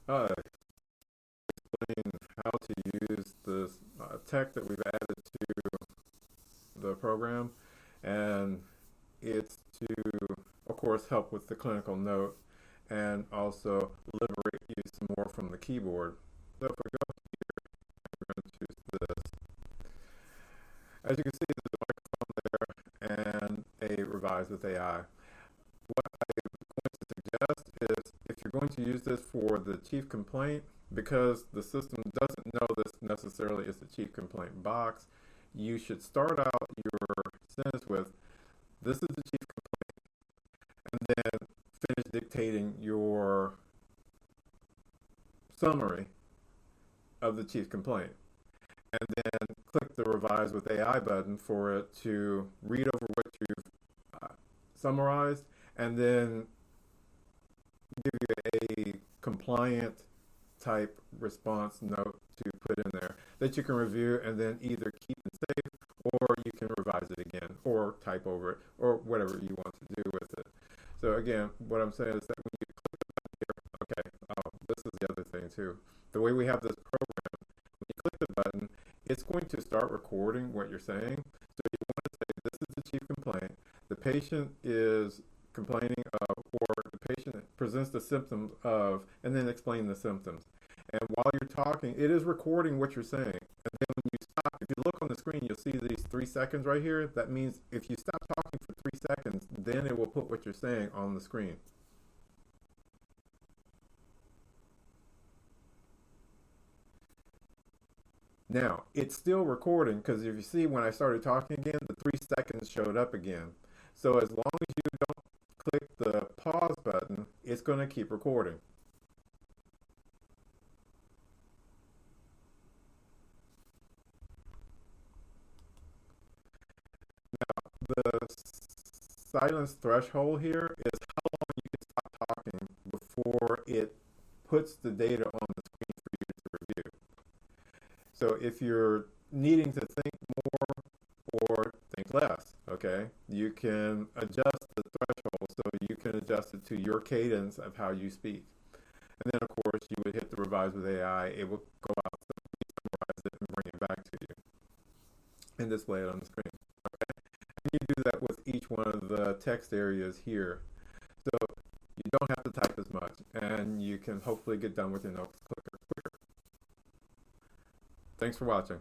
uh, explain how to use this tech that we've added to the program, and it's to, of course, help with the clinical note and also liberate you some more from the keyboard. So if we go, we're going to choose this. As you can see, there's a microphone there and a Revise with AI. What I'm going to suggest is if you're going to use this for the chief complaint, because the system doesn't know this necessarily is the chief complaint box, you should start out your sentence with, this is the chief complaint, and then finish dictating your summary of the chief complaint. And then click the Revise with AI button for it to read over what you've summarized, and then give you a compliant type response note to put in there that you can review and then either keep and save, or you can revise it again or type over it or whatever you want to do with it. So again, what I'm saying is that when you click the button here, okay, this is the other thing too. The way we have this program, when you click the button, it's going to start recording what you're saying. So you want to say, this is the chief complaint. The patient is complaining of, or the patient presents the symptoms of, and then explain the symptoms. And while you're talking, it is recording what you're saying. And then when you stop, if you look on the screen, you'll see these 3 seconds right here. That means if you stop talking for 3 seconds, then it will put what you're saying on the screen. Now, it's still recording because if you see when I started talking again, the 3 seconds showed up again. So as long as you don't click the pause button, it's going to keep recording. The silence threshold here is how long you can stop talking before it puts the data on the screen for you to review. So if you're needing to think more or think less, okay, you can adjust the threshold so you can adjust it to your cadence of how you speak. And then, of course, you would hit the Revise with AI. It will go out, summarize it, and bring it back to you and display it on the screen. You do that with each one of the text areas here. So you don't have to type as much, and you can hopefully get done with your notes quicker. Thanks for watching.